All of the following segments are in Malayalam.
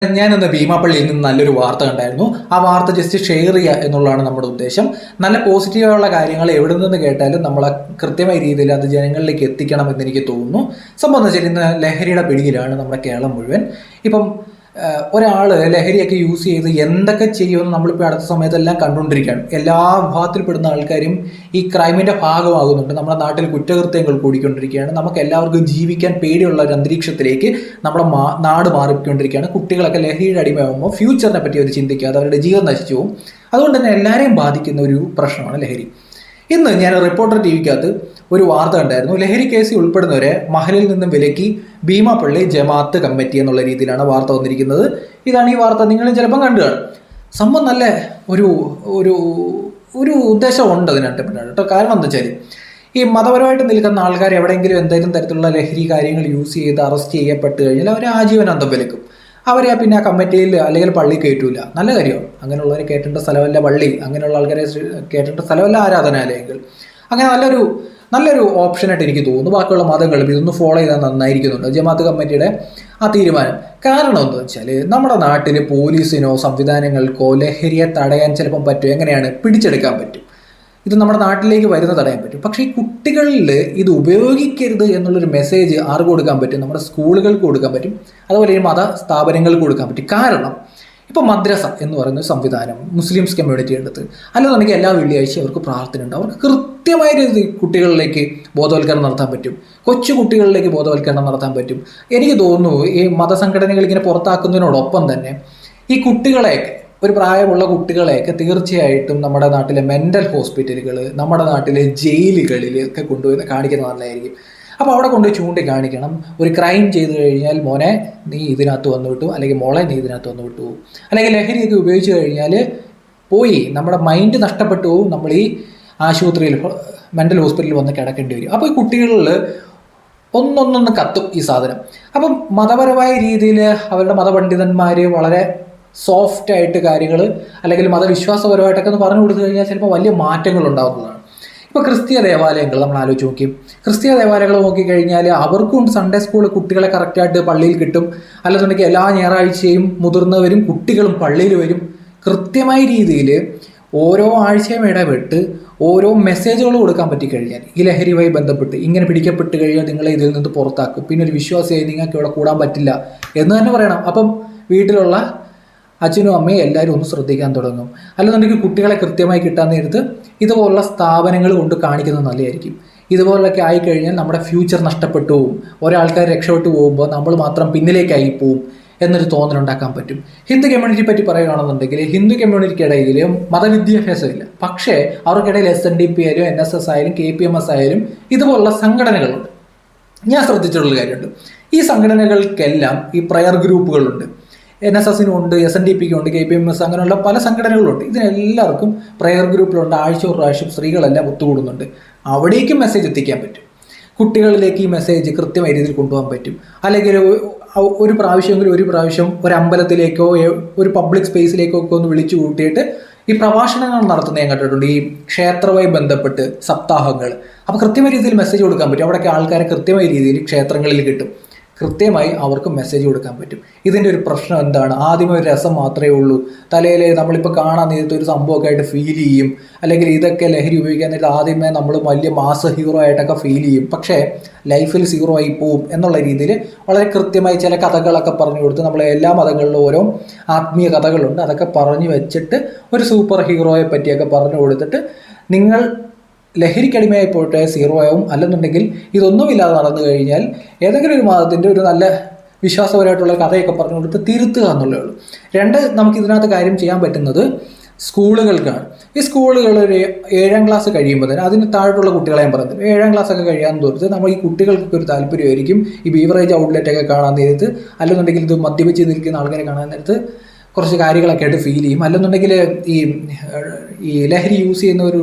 ഞാനിന്ന് ഭീമാപ്പള്ളിയിൽ നിന്ന് നല്ലൊരു വാർത്ത കണ്ടായിരുന്നു. ആ വാർത്ത ജസ്റ്റ് ഷെയർ ചെയ്യുക എന്നുള്ളതാണ് നമ്മുടെ ഉദ്ദേശം. നല്ല പോസിറ്റീവായുള്ള കാര്യങ്ങൾ എവിടെ നിന്ന് കേട്ടാലും നമ്മൾ കൃത്യമായ രീതിയിൽ അത് ജനങ്ങളിലേക്ക് എത്തിക്കണം എന്ന് എനിക്ക് തോന്നുന്നു. സംഭവം എന്ന് വെച്ചാൽ ഇന്ന് ലഹരിയുടെ പിടിയിലാണ് നമ്മുടെ കേരളം മുഴുവൻ. ഇപ്പം ഒരാൾ ലഹരിയൊക്കെ യൂസ് ചെയ്ത് എന്തൊക്കെ ചെയ്യുമെന്ന് നമ്മളിപ്പോൾ അടുത്ത സമയത്തെല്ലാം കണ്ടുകൊണ്ടിരിക്കുകയാണ്. എല്ലാ വിഭാഗത്തിൽപ്പെടുന്ന ആൾക്കാരും ഈ ക്രൈമിൻ്റെ ഭാഗമാകുന്നുണ്ട്. നമ്മുടെ നാട്ടിൽ കുറ്റകൃത്യങ്ങൾ കൂടിക്കൊണ്ടിരിക്കുകയാണ്. നമുക്ക് എല്ലാവർക്കും ജീവിക്കാൻ പേടിയുള്ള ഒരു അന്തരീക്ഷത്തിലേക്ക് നമ്മുടെ നാട് മാറിക്കൊണ്ടിരിക്കുകയാണ്. കുട്ടികളൊക്കെ ലഹരിയുടെ അടിമയാകുമ്പോൾ ഫ്യൂച്ചറിനെ പറ്റി അവർ ചിന്തിക്കാതെ അവരുടെ ജീവൻ നശിച്ചു പോകും. അതുകൊണ്ട് തന്നെ എല്ലാവരെയും ബാധിക്കുന്ന ഒരു പ്രശ്നമാണ് ലഹരി. ഇന്ന് ഞാൻ റിപ്പോർട്ടർ ടി വിക്കകത്ത് ഒരു വാർത്ത കണ്ടായിരുന്നു. ലഹരി കേസിൽ ഉൾപ്പെടുന്നവരെ മഹലിൽ നിന്നും വിലക്കി ഭീമാപ്പള്ളി ജമാഅത്ത് കമ്മിറ്റി എന്നുള്ള രീതിയിലാണ് വാർത്ത വന്നിരിക്കുന്നത്. ഇതാണ് ഈ വാർത്ത. നിങ്ങളും ചിലപ്പം കണ്ടു കാണും. സംഭവം നല്ല ഒരു ഒരു ഒരു ഉദ്ദേശമുണ്ട് അതിനായിട്ട് കേട്ടോ. കാരണം എന്താ വെച്ചാൽ ഈ മതപരമായിട്ട് നിൽക്കുന്ന ആൾക്കാർ എവിടെയെങ്കിലും എന്തെങ്കിലും തരത്തിലുള്ള ലഹരി കാര്യങ്ങൾ യൂസ് ചെയ്ത് അറസ്റ്റ് ചെയ്യപ്പെട്ട് കഴിഞ്ഞാൽ അവർ ആജീവനാന്തം വിലക്കും. അവരെ പിന്നെ ആ കമ്മിറ്റിയിൽ അല്ലെങ്കിൽ പള്ളി കയറ്റൂല. നല്ല കാര്യമാണ്. അങ്ങനെയുള്ളവരെ കയറ്റേണ്ട സ്ഥലമല്ല പള്ളി, അങ്ങനെയുള്ള ആൾക്കാരെ കയറ്റേണ്ട സ്ഥലമല്ല ആരാധനാലയങ്ങൾ. അങ്ങനെ നല്ലൊരു ഓപ്ഷനായിട്ട് എനിക്ക് തോന്നുന്നു. ബാക്കിയുള്ള മതങ്ങളും ഇതൊന്ന് ഫോളോ ചെയ്താൽ നന്നായിരിക്കുന്നുണ്ട് ജമാഅത്ത് കമ്മിറ്റിയുടെ ആ തീരുമാനം. കാരണം എന്താ വെച്ചാൽ നമ്മുടെ നാട്ടിൽ പോലീസിനോ സംവിധാനങ്ങൾക്കോ ലഹരിയെ തടയാൻ ചിലപ്പം പറ്റും. എങ്ങനെയാണ്? പിടിച്ചെടുക്കാൻ പറ്റും. ഇത് നമ്മുടെ നാട്ടിലേക്ക് വരുന്ന തടയാൻ പറ്റും. പക്ഷേ ഈ കുട്ടികളിൽ ഇത് ഉപയോഗിക്കരുത് എന്നുള്ളൊരു മെസ്സേജ് ആർക്ക് കൊടുക്കാൻ പറ്റും? നമ്മുടെ സ്കൂളുകൾക്ക് കൊടുക്കാൻ പറ്റും. അതുപോലെ ഈ മത സ്ഥാപനങ്ങൾക്ക് കൊടുക്കാൻ പറ്റും. കാരണം ഇപ്പോൾ മദ്രസ എന്ന് പറയുന്ന സംവിധാനം മുസ്ലിംസ് കമ്മ്യൂണിറ്റി എടുത്ത് അല്ലെന്നുണ്ടെങ്കിൽ എല്ലാ വെള്ളിയാഴ്ചയും അവർക്ക് പ്രാർത്ഥന ഉണ്ട്. അവർക്ക് കൃത്യമായ രീതി കുട്ടികളിലേക്ക് ബോധവൽക്കരണം നടത്താൻ പറ്റും. കൊച്ചു കുട്ടികളിലേക്ക് ബോധവൽക്കരണം നടത്താൻ പറ്റും. എനിക്ക് തോന്നുന്നു ഈ മതസംഘടനകൾ ഇങ്ങനെ പുറത്താക്കുന്നതിനോടൊപ്പം തന്നെ ഈ കുട്ടികളെയൊക്കെ, ഒരു പ്രായമുള്ള കുട്ടികളെയൊക്കെ തീർച്ചയായിട്ടും നമ്മുടെ നാട്ടിലെ മെൻ്റൽ ഹോസ്പിറ്റലുകൾ, നമ്മുടെ നാട്ടിലെ ജയിലുകളിൽ ഒക്കെ കൊണ്ടുപോയി കാണിക്കുന്നത് നല്ലതായിരിക്കും. അപ്പോൾ അവിടെ കൊണ്ടുപോയി ചൂണ്ടിക്കാണിക്കണം. ഒരു ക്രൈം ചെയ്തു കഴിഞ്ഞാൽ മോനെ നീ ഇതിനകത്ത് വന്നു വിട്ടു, അല്ലെങ്കിൽ മോളെ നീ ഇതിനകത്ത് വന്നു വിട്ടു, അല്ലെങ്കിൽ ലഹരിയൊക്കെ ഉപയോഗിച്ച് കഴിഞ്ഞാൽ പോയി നമ്മുടെ മൈൻഡ് നഷ്ടപ്പെട്ടു പോകും. നമ്മൾ ഈ ആശുപത്രിയിൽ മെൻ്റൽ ഹോസ്പിറ്റലിൽ വന്ന് കിടക്കേണ്ടി വരും. അപ്പോൾ ഈ കുട്ടികളിൽ ഒന്നൊന്നൊന്ന് കത്തും ഈ സാധനം. അപ്പം മതപരമായ രീതിയിൽ അവരുടെ മതപണ്ഡിതന്മാർ വളരെ സോഫ്റ്റായിട്ട് കാര്യങ്ങൾ അല്ലെങ്കിൽ മതവിശ്വാസപരമായിട്ടൊക്കെ ഒന്ന് പറഞ്ഞു കൊടുത്തു കഴിഞ്ഞാൽ ചിലപ്പോൾ വലിയ മാറ്റങ്ങൾ ഉണ്ടാകുന്നതാണ്. ഇപ്പോൾ ക്രിസ്തീയ ദേവാലയങ്ങൾ നമ്മൾ ആലോചിച്ച് നോക്കി. ക്രിസ്തീയ ദേവാലയങ്ങൾ നോക്കിക്കഴിഞ്ഞാൽ അവർക്കും സൺഡേ സ്കൂൾ കുട്ടികളെ കറക്റ്റായിട്ട് പള്ളിയിൽ കിട്ടും. അല്ലെന്നുണ്ടെങ്കിൽ എല്ലാ ഞായറാഴ്ചയും മുതിർന്നവരും കുട്ടികളും പള്ളിയിൽ വരും. കൃത്യമായ രീതിയിൽ ഓരോ ആഴ്ചയും ഇടപെട്ട് ഓരോ മെസ്സേജുകൾ കൊടുക്കാൻ പറ്റിക്കഴിഞ്ഞാൽ ഈ ലഹരിയുമായി ബന്ധപ്പെട്ട് ഇങ്ങനെ പിടിക്കപ്പെട്ട് കഴിഞ്ഞാൽ നിങ്ങളെ ഇതിൽ നിന്ന് പുറത്താക്കും, പിന്നെ ഒരു വിശ്വാസിയായി നിങ്ങൾക്ക് ഇവിടെ കൂടാൻ പറ്റില്ല എന്ന് തന്നെ പറയണം. അപ്പം വീട്ടിലുള്ള അച്ഛനും അമ്മയും എല്ലാവരും ഒന്ന് ശ്രദ്ധിക്കാൻ തുടങ്ങും. അല്ലെന്നുണ്ടെങ്കിൽ കുട്ടികളെ കൃത്യമായി കിട്ടാൻ നേരത്ത് ഇതുപോലുള്ള സ്ഥാപനങ്ങൾ കൊണ്ട് കാണിക്കുന്നത് നല്ലതായിരിക്കും. ഇതുപോലൊക്കെ ആയിക്കഴിഞ്ഞാൽ നമ്മുടെ ഫ്യൂച്ചർ നഷ്ടപ്പെട്ടു പോകും. ഒരാൾക്കാർ രക്ഷപ്പെട്ടു പോകുമ്പോൾ നമ്മൾ മാത്രം പിന്നിലേക്കായി പോവും എന്നൊരു തോന്നലുണ്ടാക്കാൻ പറ്റും. ഹിന്ദു കമ്മ്യൂണിറ്റിയെ പറ്റി പറയുകയാണെന്നുണ്ടെങ്കിൽ ഹിന്ദു കമ്മ്യൂണിറ്റിക്കിടയിൽ മതവിദ്യാഭ്യാസമില്ല. പക്ഷേ അവർക്കിടയിൽ SNDP ആയാലും NSS ആയാലും KPMS ആയാലും ഇതുപോലുള്ള സംഘടനകളുണ്ട്. ഞാൻ ശ്രദ്ധിച്ചിട്ടുള്ള കാര്യമുണ്ട്. ഈ സംഘടനകൾക്കെല്ലാം ഈ പ്രയർ ഗ്രൂപ്പുകളുണ്ട്. NSSനും ഉണ്ട്, SNDPക്കും ഉണ്ട്, KPMS അങ്ങനെയുള്ള പല സംഘടനകളുണ്ട്. ഇതിനെല്ലാവർക്കും പ്രയർ ഗ്രൂപ്പിലുണ്ട്. ആഴ്ച ഒരു പ്രാവശ്യം സ്ത്രീകളെല്ലാം ഒത്തുകൂടുന്നുണ്ട്. അവിടേക്കും മെസ്സേജ് എത്തിക്കാൻ പറ്റും. കുട്ടികളിലേക്ക് ഈ മെസ്സേജ് കൃത്യമായ രീതിയിൽ കൊണ്ടുപോകാൻ പറ്റും. അല്ലെങ്കിൽ ഒരു പ്രാവശ്യം ഒരു അമ്പലത്തിലേക്കോ ഒരു പബ്ലിക് സ്പേസിലേക്കോ ഒക്കെ ഒന്ന് വിളിച്ചു കൂട്ടിയിട്ട് ഈ പ്രഭാഷണങ്ങൾ നടത്തുന്നത് ഞാൻ കണ്ടിട്ടുണ്ട്. ഈ ക്ഷേത്രവുമായി ബന്ധപ്പെട്ട് സപ്താഹങ്ങൾ. അപ്പോൾ കൃത്യമായ രീതിയിൽ മെസ്സേജ് കൊടുക്കാൻ പറ്റും. അവിടെയൊക്കെ ആൾക്കാരെ കൃത്യമായ രീതിയിൽ ക്ഷേത്രങ്ങളിൽ കിട്ടും. കൃത്യമായി അവർക്ക് മെസ്സേജ് കൊടുക്കാൻ പറ്റും. ഇതിൻ്റെ ഒരു പ്രശ്നം എന്താണ്? ആദ്യമേ ഒരു രസം മാത്രമേ ഉള്ളൂ. തലയിൽ നമ്മളിപ്പോൾ കാണാൻ നേരത്തെ ഒരു സംഭവമൊക്കെ ആയിട്ട് ഫീൽ ചെയ്യും. അല്ലെങ്കിൽ ഇതൊക്കെ ലഹരി ഉപയോഗിക്കാൻ നേരത്തെ ആദ്യമേ നമ്മൾ വലിയ മാസ ഹീറോ ആയിട്ടൊക്കെ ഫീൽ ചെയ്യും. പക്ഷേ ലൈഫിൽ സീറോ ആയി പോവും എന്നുള്ള രീതിയിൽ വളരെ കൃത്യമായി ചില കഥകളൊക്കെ പറഞ്ഞു കൊടുത്ത്, നമ്മൾ എല്ലാ മതങ്ങളിലും ഓരോ ആത്മീയ കഥകളുണ്ട്, അതൊക്കെ പറഞ്ഞു വെച്ചിട്ട് ഒരു സൂപ്പർ ഹീറോയെ പറ്റിയൊക്കെ പറഞ്ഞു കൊടുത്തിട്ട് നിങ്ങൾ ലഹരിക്കടിമയായി പോയിട്ട് സീറോ ആവും. അല്ലെന്നുണ്ടെങ്കിൽ ഇതൊന്നുമില്ലാതെ നടന്നു കഴിഞ്ഞാൽ ഏതെങ്കിലും ഒരു മതത്തിൻ്റെ ഒരു നല്ല വിശ്വാസപരമായിട്ടുള്ള കഥയൊക്കെ പറഞ്ഞു കൊടുത്ത് തിരുത്തുക എന്നുള്ളേ ഉള്ളൂ. നമുക്ക് ഇതിനകത്ത് കാര്യം ചെയ്യാൻ പറ്റുന്നത് സ്കൂളുകൾക്കാണ്. ഈ സ്കൂളുകൾ ഒരു 7ാം ക്ലാസ് കഴിയുമ്പോൾ തന്നെ അതിന് താഴെയുള്ള കുട്ടികളെ ഞാൻ പറഞ്ഞത് 7ാം ക്ലാസ്സൊക്കെ കഴിയാൻ തോർത്ത് നമ്മൾ ഈ കുട്ടികൾക്കൊക്കെ ഒരു താല്പര്യമായിരിക്കും ഈ ബീവറേജ് ഔട്ട്ലെറ്റൊക്കെ കാണാൻ നേരത്ത്, അല്ലെന്നുണ്ടെങ്കിൽ ഇത് മദ്യപിച്ച് നിൽക്കുന്ന ആൾക്കാരെ കാണാൻ നേരത്ത് കുറച്ച് കാര്യങ്ങളൊക്കെ ആയിട്ട് ഫീൽ ചെയ്യും. അല്ലെന്നുണ്ടെങ്കിൽ ഈ ലഹരി യൂസ് ചെയ്യുന്ന ഒരു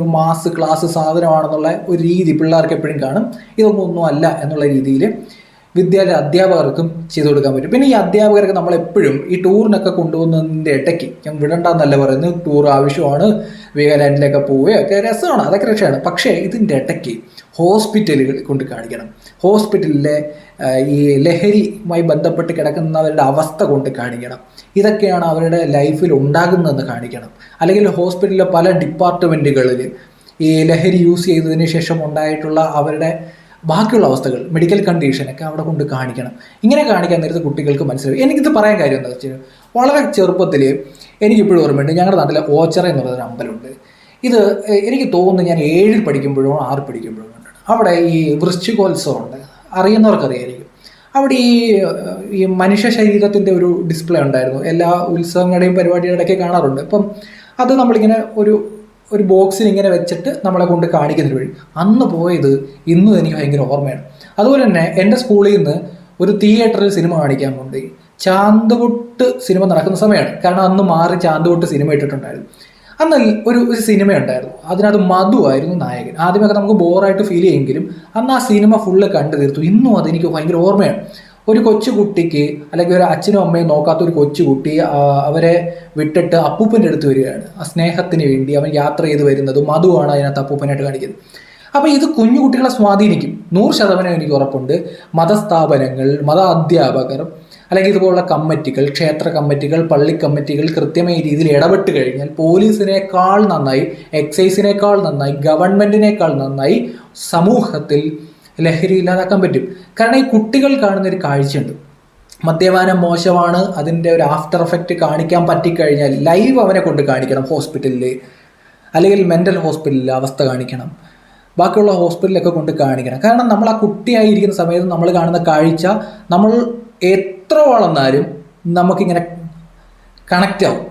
ക്ലാസ് സാധനമാണെന്നുള്ള ഒരു രീതി പിള്ളേർക്ക് എപ്പോഴും കാണും. ഇതൊന്നും അല്ല എന്നുള്ള രീതിയിൽ വിദ്യാലയ അധ്യാപകർക്കും ചെയ്തു കൊടുക്കാൻ പറ്റും. പിന്നെ ഈ അധ്യാപകർക്ക് നമ്മളെപ്പോഴും ഈ ടൂറിനൊക്കെ കൊണ്ടുപോകുന്നതിൻ്റെ ഇടയ്ക്ക്, ഞാൻ വിടണ്ടെന്നല്ല പറയുന്നത്, ടൂർ ആവശ്യമാണ്, വീഗാലാൻഡിലൊക്കെ പോവുകയൊക്കെ രസമാണ്, അതൊക്കെ രക്ഷയാണ്. പക്ഷേ ഇതിൻ്റെ ഇടയ്ക്ക് ഹോസ്പിറ്റലുകൾ കൊണ്ട് കാണിക്കണം. ഹോസ്പിറ്റലിലെ ഈ ലഹരിയുമായി ബന്ധപ്പെട്ട് കിടക്കുന്നവരുടെ അവസ്ഥ കൊണ്ട് കാണിക്കണം. ഇതൊക്കെയാണ് അവരുടെ ലൈഫിൽ ഉണ്ടാകുന്നതെന്ന് കാണിക്കണം. അല്ലെങ്കിൽ ഹോസ്പിറ്റലിലെ പല ഡിപ്പാർട്ട്മെൻറ്റുകളിൽ ഈ ലഹരി യൂസ് ചെയ്തതിന് ശേഷം ഉണ്ടായിട്ടുള്ള അവരുടെ ബാക്കിയുള്ള അവസ്ഥകൾ, മെഡിക്കൽ കണ്ടീഷനൊക്കെ അവിടെ കൊണ്ട് കാണിക്കണം. ഇങ്ങനെ കാണിക്കാൻ നേരത്തെ കുട്ടികൾക്ക് മനസ്സിലാവും. എനിക്കിത് പറയാൻ കാര്യം എന്താ വെച്ചാൽ, വളരെ ചെറുപ്പത്തിൽ എനിക്കിപ്പോഴും ഓർമ്മയുണ്ട്, ഞങ്ങളുടെ നാട്ടിലെ ഓച്ചറ എന്ന് പറയുന്നൊരു അമ്പലമുണ്ട്. ഇത് എനിക്ക് തോന്നുന്നു ഞാൻ 7ൽ പഠിക്കുമ്പോഴോ 6 പഠിക്കുമ്പോഴോ കണ്ടിട്ടുണ്ട്. അവിടെ ഈ വൃശ്ചികോത്സവം ഉണ്ട്, അറിയുന്നവർക്കറിയായിരിക്കും. അവിടെ ഈ മനുഷ്യ ശരീരത്തിൻ്റെ ഒരു ഡിസ്പ്ലേ ഉണ്ടായിരുന്നു. എല്ലാ ഉത്സവങ്ങളുടെയും പരിപാടികളുടെയൊക്കെ കാണാറുണ്ട്. അപ്പം അത് നമ്മളിങ്ങനെ ഒരു ബോക്സിൽ ഇങ്ങനെ വെച്ചിട്ട് നമ്മളെ കൊണ്ട് കാണിക്കുന്നതിന് വഴി അന്ന് പോയത് ഇന്നും എനിക്ക് ഭയങ്കര ഓർമ്മയാണ്. അതുപോലെ തന്നെ എൻ്റെ സ്കൂളിൽ നിന്ന് ഒരു തിയേറ്ററിൽ സിനിമ കാണിക്കാൻ കൊണ്ടുപോയി. ചാന്തുകൊട്ട് സിനിമ നടക്കുന്ന സമയമാണ്, കാരണം അന്ന് മാറി ചാന്തുകൊട്ട് സിനിമ ഇട്ടിട്ടുണ്ടായിരുന്നു. അന്ന് ഒരു സിനിമ ഉണ്ടായിരുന്നു, അതിനകത്ത് മധു ആയിരുന്നു നായകൻ. ആദ്യമൊക്കെ നമുക്ക് ബോറായിട്ട് ഫീൽ ചെയ്യുമെങ്കിലും അന്ന് ആ സിനിമ ഫുള്ള് കണ്ടു തീർത്തു. ഇന്നും അതെനിക്ക് ഭയങ്കര ഓർമ്മയാണ്. ഒരു കൊച്ചുകുട്ടിക്ക്, അല്ലെങ്കിൽ ഒരു അച്ഛനും അമ്മയും നോക്കാത്ത ഒരു കൊച്ചുകുട്ടി അവരെ വിട്ടിട്ട് അപ്പൂപ്പൻ്റെ അടുത്ത് വരികയാണ്. ആ സ്നേഹത്തിന് വേണ്ടി അവൻ യാത്ര ചെയ്ത് വരുന്നത് മധുവാണ് അതിനകത്ത് അപ്പൂപ്പനായിട്ട് കാണിക്കുന്നത്. അപ്പോൾ ഇത് കുഞ്ഞു കുട്ടികളെ സ്വാധീനിക്കും, 100% എനിക്ക് ഉറപ്പുണ്ട്. മതസ്ഥാപനങ്ങൾ, മത അധ്യാപകർ, അല്ലെങ്കിൽ ഇതുപോലുള്ള കമ്മിറ്റികൾ, ക്ഷേത്ര കമ്മിറ്റികൾ, പള്ളി കമ്മിറ്റികൾ കൃത്യമായ രീതിയിൽ ഇടപെട്ട് കഴിഞ്ഞാൽ പോലീസിനേക്കാൾ നന്നായി, എക്സൈസിനേക്കാൾ നന്നായി, ഗവൺമെൻറ്റിനേക്കാൾ നന്നായി സമൂഹത്തിൽ ലഹരി ഇല്ലാതാക്കാൻ പറ്റും. കാരണം ഈ കുട്ടികൾ കാണുന്നൊരു കാഴ്ചയുണ്ട്, മദ്യപാനം മോശമാണ്, അതിൻ്റെ ഒരു ആഫ്റ്റർ എഫക്റ്റ് കാണിക്കാൻ പറ്റിക്കഴിഞ്ഞാൽ ലൈവ് അവനെ കൊണ്ട് കാണിക്കണം. ഹോസ്പിറ്റലിൽ അല്ലെങ്കിൽ മെൻ്റൽ ഹോസ്പിറ്റലിൽ അവസ്ഥ കാണിക്കണം, ബാക്കിയുള്ള ഹോസ്പിറ്റലിലൊക്കെ കൊണ്ട് കാണിക്കണം. കാരണം നമ്മൾ ആ കുട്ടിയായിരിക്കുന്ന സമയത്ത് നമ്മൾ കാണുന്ന കാഴ്ച നമ്മൾ എത്ര വളർന്നാലും നമുക്കിങ്ങനെ കണക്റ്റ് ആവും.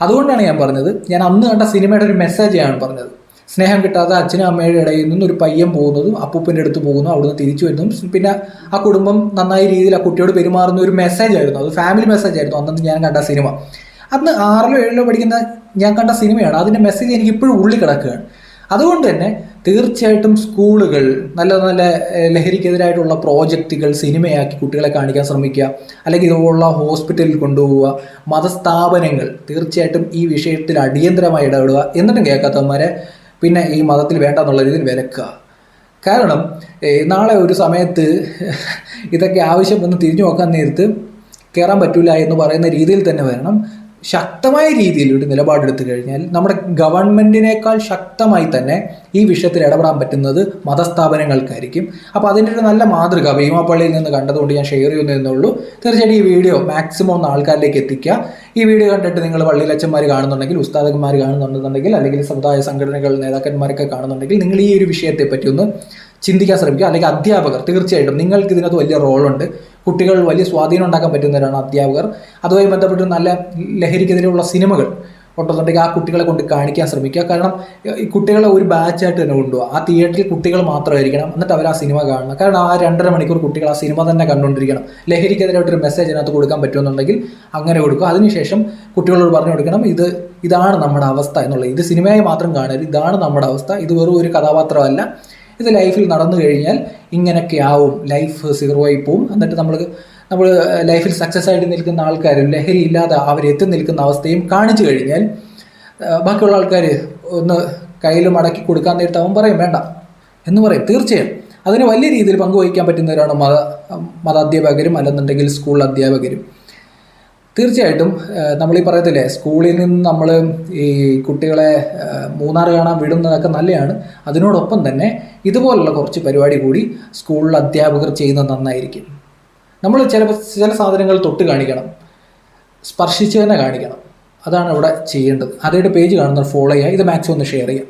അതുകൊണ്ടാണ് ഞാൻ പറഞ്ഞത്, ഞാൻ അന്ന് കണ്ട സിനിമയുടെ ഒരു മെസ്സേജ് ആണ് പറഞ്ഞത്. സ്നേഹം കിട്ടാതെ അച്ഛനും അമ്മയുടെ ഇടയിൽ നിന്നും ഒരു പയ്യൻ പോകുന്നതും അപ്പൂപ്പൻ്റെ അടുത്ത് പോകുന്നു, അവിടുന്ന് തിരിച്ചു വരുന്നതും, പിന്നെ ആ കുടുംബം നന്നായ രീതിയിൽ ആ കുട്ടിയോട് പെരുമാറുന്ന ഒരു മെസ്സേജ് ആയിരുന്നു. അത് ഫാമിലി മെസ്സേജ് ആയിരുന്നു അന്നത്തെ ഞാൻ കണ്ട സിനിമ. അന്ന് 6ലോ 7ലോ പഠിക്കുന്ന ഞാൻ കണ്ട സിനിമയാണ്. അതിൻ്റെ മെസ്സേജ് എനിക്ക് ഇപ്പോഴും ഉള്ളിൽ കിടക്കുകയാണ്. അതുകൊണ്ട് തന്നെ തീർച്ചയായിട്ടും സ്കൂളുകൾ നല്ല നല്ല ലഹരിക്കെതിരായിട്ടുള്ള പ്രോജക്റ്റുകൾ സിനിമയാക്കി കുട്ടികളെ കാണിക്കാൻ ശ്രമിക്കുക, അല്ലെങ്കിൽ ഇതുപോലുള്ള ഹോസ്പിറ്റലിൽ കൊണ്ടുപോവുക. മതസ്ഥാപനങ്ങൾ തീർച്ചയായിട്ടും ഈ വിഷയത്തിൽ അടിയന്തരമായി ഇടപെടുക. എന്നിട്ടും കേൾക്കാത്തവന്മാരെ പിന്നെ ഈ മതത്തിൽ വേണ്ട എന്നുള്ള രീതിയിൽ വിലക്കുക. കാരണം നാളെ ഒരു സമയത്ത് ഇതൊക്കെ ആവശ്യം വന്ന് തിരിഞ്ഞു നോക്കാൻ നേരത്ത് കയറാൻ പറ്റില്ല എന്ന് പറയുന്ന രീതിയിൽ തന്നെ വരണം. ശക്തമായ രീതിയിൽ ഒരു നിലപാടെടുത്തു കഴിഞ്ഞാൽ നമ്മുടെ ഗവൺമെൻറ്റിനേക്കാൾ ശക്തമായി തന്നെ ഈ വിഷയത്തിൽ ഇടപെടാൻ പറ്റുന്നത് മതസ്ഥാപനങ്ങൾക്കായിരിക്കും. അപ്പോൾ അതിൻ്റെ ഒരു നല്ല മാതൃക ഭീമാപ്പള്ളിയിൽ നിന്ന് കണ്ടതുകൊണ്ട് ഞാൻ ഷെയർ ചെയ്യുന്നതെന്നുള്ളൂ. തീർച്ചയായിട്ടും ഈ വീഡിയോ മാക്സിമം ഒന്ന് ആൾക്കാരിലേക്ക് എത്തിക്കുക. ഈ വീഡിയോ കണ്ടിട്ട് നിങ്ങൾ പള്ളിയിലച്ചന്മാർ കാണുന്നുണ്ടെങ്കിൽ, ഉസ്താദന്മാർ കാണുന്നുണ്ടെന്നുണ്ടെങ്കിൽ, അല്ലെങ്കിൽ സമുദായ സംഘടനകൾ നേതാക്കന്മാരൊക്കെ കാണുന്നുണ്ടെങ്കിൽ നിങ്ങൾ ഈ ഒരു വിഷയത്തെ പറ്റി ഒന്ന് ചിന്തിക്കാൻ ശ്രമിക്കുക. അല്ലെങ്കിൽ അധ്യാപകർ, തീർച്ചയായിട്ടും നിങ്ങൾക്ക് ഇതിനകത്ത് വലിയ റോളുണ്ട്. കുട്ടികൾ വലിയ സ്വാധീനം ഉണ്ടാക്കാൻ പറ്റുന്നവരാണ് അധ്യാപകർ. അതുമായി ബന്ധപ്പെട്ട് നല്ല ലഹരിക്കെതിരെയുള്ള സിനിമകൾ ഉണ്ടെന്നുണ്ടെങ്കിൽ ആ കുട്ടികളെ കൊണ്ട് കാണിക്കാൻ ശ്രമിക്കുക. കാരണം ഈ കുട്ടികളെ ഒരു ബാച്ചായിട്ട് തന്നെ കൊണ്ടുപോകുക. ആ തിയേറ്ററിൽ കുട്ടികൾ മാത്രമായിരിക്കണം, എന്നിട്ട് അവർ ആ സിനിമ കാണണം. കാരണം ആ 2.5 മണിക്കൂർ കുട്ടികൾ ആ സിനിമ തന്നെ കണ്ടുകൊണ്ടിരിക്കണം. ലഹരിക്കെതിരായിട്ടൊരു മെസ്സേജ് അതിനകത്ത് കൊടുക്കാൻ പറ്റുമെന്നുണ്ടെങ്കിൽ അങ്ങനെ കൊടുക്കുക. അതിനുശേഷം കുട്ടികളോട് പറഞ്ഞു കൊടുക്കണം, ഇതാണ് നമ്മുടെ അവസ്ഥ എന്നുള്ളത്. ഇത് സിനിമയായി മാത്രം കാണരുത്, ഇതാണ് നമ്മുടെ അവസ്ഥ, ഇത് വെറും ഒരു കഥാപാത്രമല്ല, ഇത് ലൈഫിൽ നടന്നു കഴിഞ്ഞാൽ ഇങ്ങനെയൊക്കെ ആവും, ലൈഫ് 0 ആയി പോവും. എന്നിട്ട് നമ്മൾ ലൈഫിൽ സക്സസ് ആയിട്ട് നിൽക്കുന്ന ആൾക്കാരും ലഹരി ഇല്ലാതെ അവരെത്തി നിൽക്കുന്ന അവസ്ഥയും കാണിച്ചു കഴിഞ്ഞാൽ ബാക്കിയുള്ള ആൾക്കാർ ഒന്ന് കയ്യിൽ മടക്കി കൊടുക്കാൻ നേരത്തെ അവൻ പറയും വേണ്ട എന്ന് പറയും. തീർച്ചയായും അതിന് വലിയ രീതിയിൽ പങ്കുവഹിക്കാൻ പറ്റുന്നവരാണ് മതാധ്യാപകരും അല്ലെന്നുണ്ടെങ്കിൽ സ്കൂൾ അധ്യാപകരും. തീർച്ചയായിട്ടും നമ്മളീ പറയത്തില്ലേ, സ്കൂളിൽ നിന്ന് നമ്മൾ ഈ കുട്ടികളെ മൂന്നാർ കാണാൻ വിടുന്നതൊക്കെ നല്ലതാണ്. അതിനോടൊപ്പം തന്നെ ഇതുപോലുള്ള കുറച്ച് പരിപാടി കൂടി സ്കൂളിൽ അധ്യാപകർ ചെയ്യുന്നത് നന്നായിരിക്കും. നമ്മൾ ചില സാധനങ്ങൾ തൊട്ട് കാണിക്കണം, സ്പർശിച്ച് തന്നെ കാണിക്കണം. അതാണ് ഇവിടെ ചെയ്യേണ്ടത്. അതേടെ പേജ് കാണുന്നവർ ഫോളോ ചെയ്യുക. ഇത് മാക്സിമം ഒന്ന് ഷെയർ ചെയ്യുക.